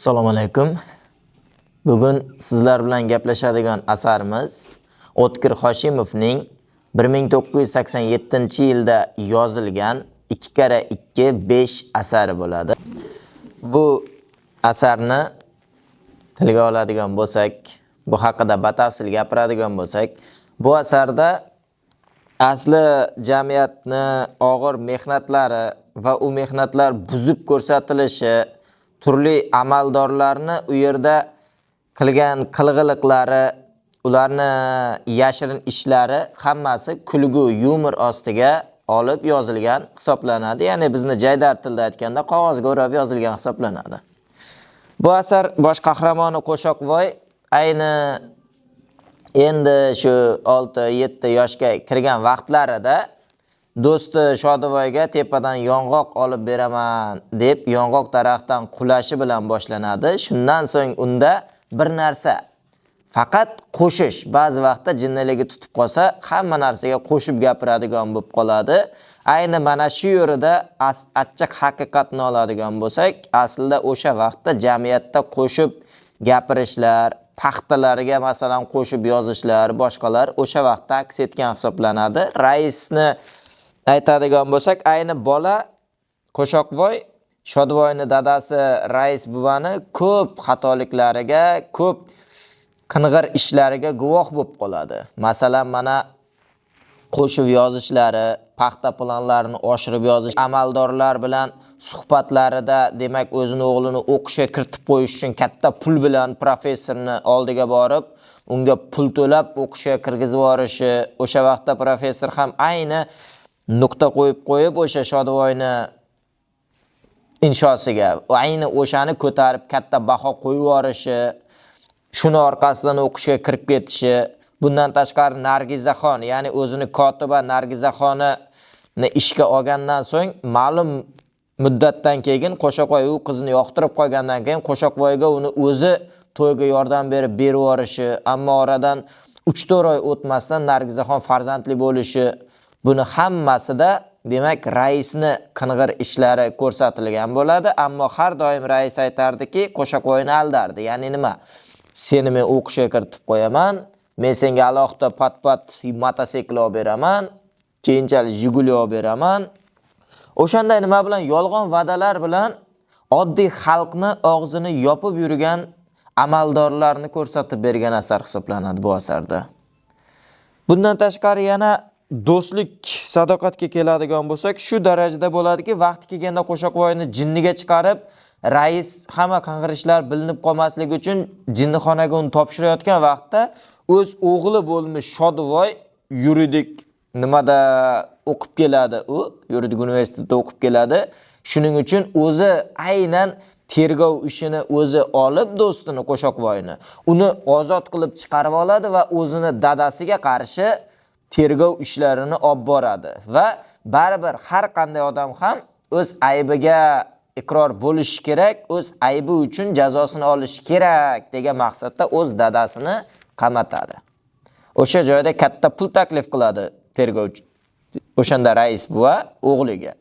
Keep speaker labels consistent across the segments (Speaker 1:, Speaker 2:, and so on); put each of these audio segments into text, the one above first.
Speaker 1: Assalomu alaykum. Bugun sizlar bilan gaplashadigan asarimiz O'tkir Hoshimovning 1987-yilda yozilgan 2x2 5 asari bo'ladi. Bu asarni tilga oladigan bo'lsak, bu haqida batafsil gapiradigan bo'lsak, bu asarda asli jamiyatni og'ir mehnatlari va u mehnatlar buzib ko'rsatilishi, turli amaldorlarni u yerda qilgan qilg'iliklari, ularni yashirin ishlari hammasi kulgu, yumor ostiga olib yozilgan hisoblanadi. Ya'ni bizni jaydar tilda aytganda qog'ozga o'rab yozilgan hisoblanadi. Bu asar bosh qahramoni Qo'shoqvoy ayni endi shu 6-7 yoshga kirgan vaqtlarida do'sti Shodivoyga tepadan yong'oq olib beraman deb yong'oq daraxtdan qulashi bilan boshlanadi. Shundan so'ng unda bir narsa, faqat qo'shish, ba'zi vaqtda jinniligi tutib qolsa, hamma narsaga qo'shib gapiradigan bo'lib qoladi. Ayni mana shu yerida achchiq haqiqatni oladigan bo'lsak, aslida o'sha vaqtda jamiyatda qo'shib gapirishlar, paxtalariga masalan qo'shib yozishlar, boshqalar o'sha vaqtda aks etgan hisoblanadi. Raisni aytadigan bo'lsak, ayni bola Qo'shoqvoy Shodivoyning dadasi Rais buvani ko'p xatoliklariga, ko'p qing'ir ishlariga guvoh bo'lib qoladi. Masalan, mana qo'shib yozishlari, paxta planlarini oshirib yozish, amaldorlar bilan suhbatlarida, demak, o'zini o'g'lini o'qishga kiritib qo'yish uchun katta pul bilan professorni oldiga borib, unga pul to'lab o'qishga kirgizib yuborishi, o'sha vaqtda professor ham ayni nuqta qo'yib o'sha Shodivoyni inshosiga ayni o'shani ko'tarib katta baho qo'yib yuborishi, shuni orqasidan o'qishga kirib ketishi. Bundan tashqari Nargizaxon, ya'ni o'zini kotiba Nargizaxonni ishga olgandan so'ng ma'lum muddatdan keyin Qo'shoqvoy u qizni yoqtirib qo'ygandan keyin Qo'shoqvoyga uni o'zi to'yga yordam berib yuborishi, ammo oradan 3-4 oy o'tmasdan Nargizaxon farzandli bo'lishi, buni hammasida demak raisni qing'ir ishlari ko'rsatilgan bo'ladi. Ammo har doim rais aytardiki, Qo'shoqvoyni aldardi. Ya'ni nima? Seni men o'qishga kiritib qo'yaman, men senga alohida pat mototsikl olib beraman, keyinchalik Jiguli olib beraman. O'shanda nima bilan yolg'on va'dalar bilan oddiy xalqni og'zini yopib yurgan amaldorlarni ko'rsatib bergan asar hisoblanadi bu asarda. Bundan tashqari yana do'stlik, sadoqatga keladigan bo'lsak, shu darajada bo'ladiki, vaqti kelganda Qo'shoqvoyni jinniga chiqarib, rais hamma qing'irishlar bilinib qolmasligi uchun jinnixonaga uni topshirayotgan vaqtda o'z o'g'li bo'lmish Shodivoy yuridik nimada o'qib keladi, u yuridik universitetida o'qib keladi. Shuning uchun o'zi aynan tergov ishini o'zi olib do'stini Qo'shoqvoyni uni ozod qilib chiqarib oladi va o'zini dadasiga qarshi tergov ishlarini olib boradi va baribir har qanday odam ham o'z aybiga iqror bo'lish kerak, o'z aybi uchun jazosini olish kerak degan maqsadda o'z dadasini qamatadi. O'sha joyda katta pul taklif qiladi tergovchi. O'shanda rais buva o'g'liga: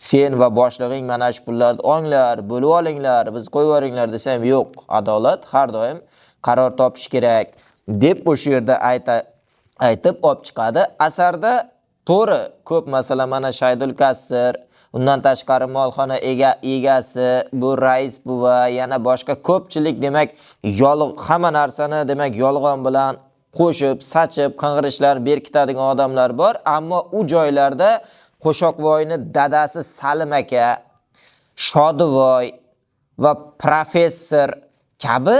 Speaker 1: "Sen va boshlig'ing mana shu pullarni olinglar, bo'lib olinglar, biz qo'yib yuboringlar" desam, "Yo'q, adolat har doim qaror topish kerak" deb o'sha yerda aytib olib chiqadi. Asarda to'g'ri ko'p masala, mana Shaydul Kassir, undan tashqari molxona egasi, bu rais buva, yana boshqa ko'pchilik demak hamma narsani demak yolg'on bilan qo'shib, sachib, qing'irishlar berkitadigan odamlar bor, ammo u joylarda Qo'shoqvoyni dadasi Salim aka, Shodivoy va professor kabi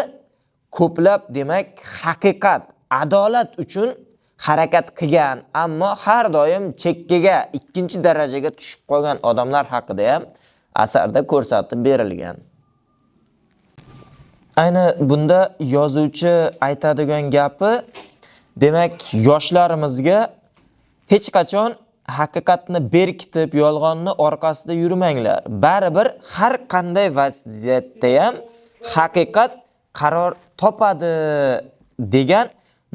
Speaker 1: ko'plab demak haqiqat, adolat uchun harakat qilgan, ammo har doim chekkaga, ikkinchi darajaga tushib qolgan odamlar haqida ham asarda ko'rsatib berilgan. Ayni bunda yozuvchi aytadigan gapi, demak, yoshlarimizga hech qachon haqiqatni berkitib, yolg'onni orqasida yurmanglar. Baribir har qanday vaziyatda ham haqiqat qaror topadi degan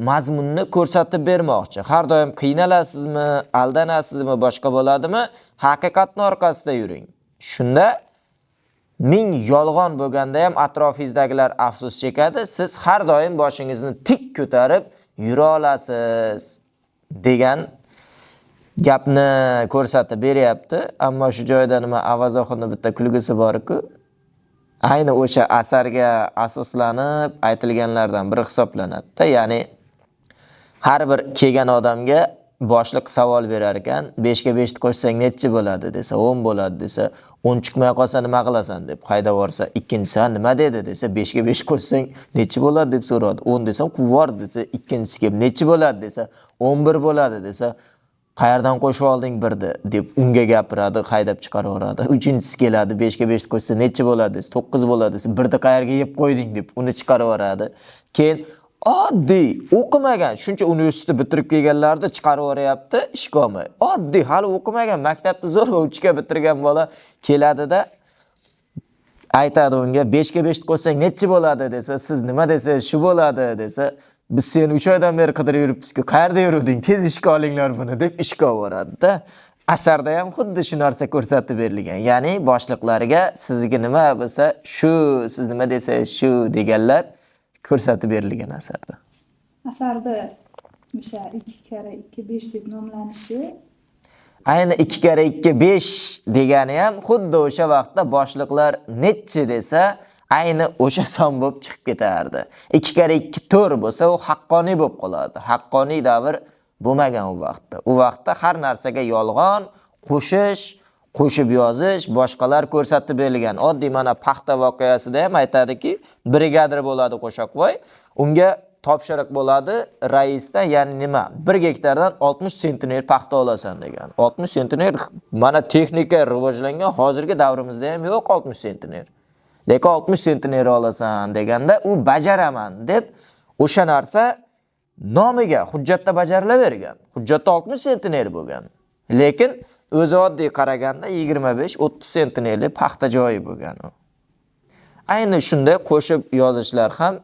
Speaker 1: mazmunni ko'rsatib bermoqchi. Har doim qiynalasizmi, aldanasizmi, boshqa bo'ladimi? Haqiqatning orqasida yuring. Shunda ming yolg'on bo'lganda ham atrofingizdagilar afsus chekadi. Siz har doim boshingizni tik ko'tarib yura olasiz degan gapni ko'rsatib beryapti. Ammo shu joyda nima Avazoxonning bitta kulgisi bor-ku. Ayni o'sha asarga asoslanib aytilganlardan biri hisoblanadi. Ya'ni har bir kelgan odamga boshliq savol berar ekan, 5 ga 5 qo'shsang nechi bo'ladi desa, 10 bo'ladi desa, 10 chiqmay qolsa nima qilasan deb haydab yuborsa, ikkinchisi nima dedi desa, 5 ga 5 qo'shsang nechi bo'ladi deb so'radi. 10 desam quvor desa, ikkinchisi kelib nechi bo'ladi desa, 11 bo'ladi desa, qayerdan qo'shib olding birni deb unga gapiradi, haydab chiqarib yuboradi. Uchinchisi keladi, 5 ga 5 qo'shsa nechi bo'ladi desa, 9 bo'ladi desa, birni qayerga yeb qo'yding deb uni chiqarib yuboradi. Keyin oddiy o'qimagan, shuncha universitetni bitirib kelganlarni chiqarib yuboryapti, ish qolmay. Oddiy hali o'qimagan, maktabni zo'rg'a 3 ga bitirgan bola keladi-da, aytadi unga 5 ga 5 qo'shsang nechi bo'ladi desa, siz nima desangiz shu bo'ladi desa, biz seni 3 oydan beri qidirib yuribmiz-ku, qayerda yuruvding, tez ishga olinglar buni deb ishga yuboradi-da. Asarda ham xuddi shu narsa ko'rsatib berilgan. Ya'ni boshliqlarga sizga nima bo'lsa shu, siz nima desangiz shu deganlar ko'rsatib berilgan asarda.
Speaker 2: Asarda o'sha 2 kara 2 5 deb nomlanishi
Speaker 1: ayni 2 kara 2 5 degani ham xuddi o'sha vaqtda boshliqlar nechi desa, ayni o'sha son bo'lib chiqib ketardi. 2 kara 2 4 bo'lsa, u haqqoniy bo'lib qolardi. Haqqoniy davr bo'lmagan u vaqtda. U vaqtda har narsaga yolg'on, qo'shish, qo'shib yozish, boshqalar ko'rsatib berilgan. Oddiy mana paxta voqeasida ham aytadiki, brigadir bo'ladi Qo'shoqvoy. Unga topshiriq bo'ladi raisdan, ya'ni nima? 1 gektardan 60 sentner paxta olasan degan. 60 sentner mana texnika rivojlangan, hozirgi davrimizda ham yo'q 60 sentner. Lekin 60 sentner olasan deganda u bajaraman deb o'sha narsa nomiga hujjatda bajarilavergan. Hujjatda 60 sentner bo'lgan. Lekin o'zi oddiy qaraganda 25-30 sentnerli paxta joyi bo'lgan u. Ayni shunday qo'shib yozishlar ham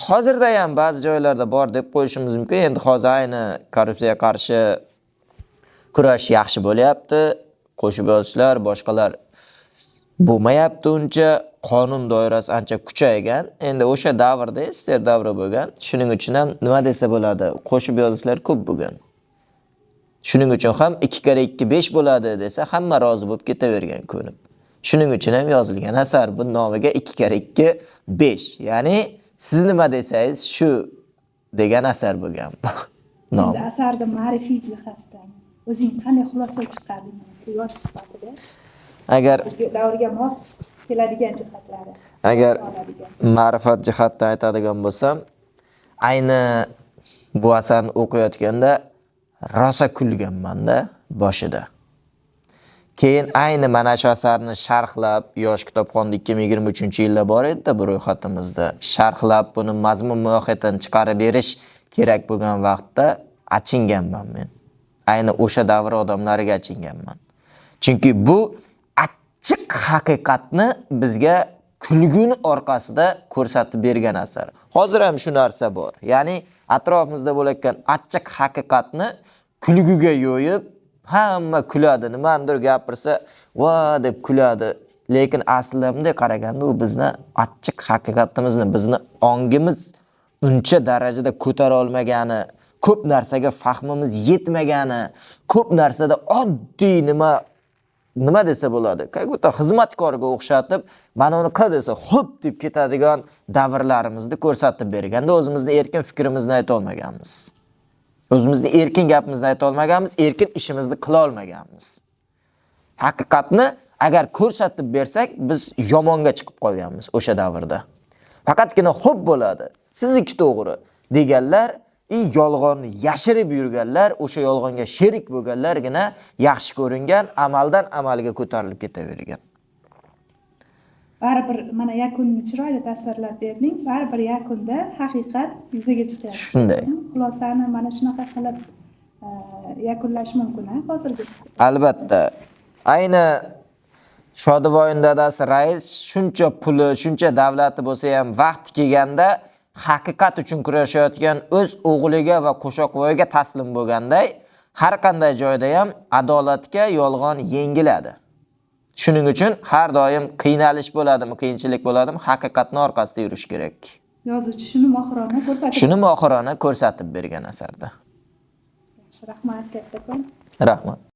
Speaker 1: hozirda ham ba'zi joylarda bor deb qo'yishimiz mumkin. Endi hozir ayni korrupsiyaga qarshi kurash yaxshi bo'lyapti. Qo'shib yozishlar, boshqalar bo'lmayapti uncha, qonun doirasi ancha kuchaygan. Endi o'sha davrda ester davri bo'lgan. Shuning uchun ham nima desa bo'ladi, qo'shib yozishlar ko'p bo'lgan. Shuning uchun ham 2 kara 2 5 bo'ladi desa, hamma rozi bo'lib ketavergan ko'nib. Shuning uchun ham yozilgan asar. Bu nomiga 2 kara 2 5. Ya'ni siz nima desangiz shu degan asar bo'lgan. Nom.
Speaker 2: Asarda ma'rifiy jihatdan o'zing qanday xulosa chiqarding yosh sifatida?
Speaker 1: Agar
Speaker 2: davrga mos keladigan jihatlari.
Speaker 1: Agar ma'rifat jihatdan aytadigan bo'lsam, ayni bu asarni o'qiyotganda rosa kulganman-da boshida. Keyin ayni mana shu asarni sharhlab, Yosh kitobxonda 2023-yilda bor edi bu ro'yxatimizda. Sharhlab buni mazmun mohiyatini chiqarib berish kerak bo'lgan vaqtda achinganman men. Ayni o'sha davr odamlariga achinganman. Chunki bu achchiq haqiqatni bizga kulguni orqasida ko'rsatib bergan asar. Hozir ham shu narsa bor. Ya'ni atrofimizda bo'layotgan achchiq haqiqatni kulguga yo'yib, hamma kuladi, nimadir gapirsa, "Va" deb kuladi. Lekin aslida bunday qaraganda u bizni achchiq haqiqatimizni, bizni ongimiz uncha darajada ko'tara olmagani, ko'p narsaga fahmimiz yetmagani, ko'p narsada oddiy nima desa bo'ladi, qayta xizmatkorga o'xshatib, mana uni qil desa, xo'p deb ketadigan davrlarimizni ko'rsatib berganda o'zimizni erkin fikrimizni ayta olmaganmiz. O'zimizni erkin gapimizni ayta olmaganmiz, erkin ishimizni qila olmaganmiz. Haqiqatni agar ko'rsatib bersak, biz yomonga chiqib qolganmiz o'sha davrda. Faqatgina xo'p bo'ladi, sizniki to'g'ri deganlar, yolg'onni yashirib yurganlar, o'sha yolg'onga sherik bo'lganlargina yaxshi ko'ringan, amaldan amalga ko'tarilib ketavergan.
Speaker 2: Baribir mana yakunni chiroyli tasvirlab berding. Baribir yakunda haqiqat yuzaga chiqadi.
Speaker 1: Shunday.
Speaker 2: Xulosani mana shunaqa qilib yakunlash mumkin-a hozirgi?
Speaker 1: Albatta. Ayni Shodivoyin dadasi rais shuncha puli, shuncha davlati bo'lsa ham vaqt kelganda haqiqat uchun kurashayotgan o'z o'g'liga va Qo'shoqvoyga taslim bo'lganday, har qanday joyda ham adolatga yolg'on yengiladi. Shuning uchun har doim qiynalish bo'ladimi, qiyinchilik bo'ladimi, haqiqatning orqasida yurish kerak.
Speaker 2: Yozuvchi shuni mohirona ko'rsatib.
Speaker 1: Shuni mohirona ko'rsatib bergan asarda.
Speaker 2: Yaxshi, rahmat kattakon.
Speaker 1: Rahmat.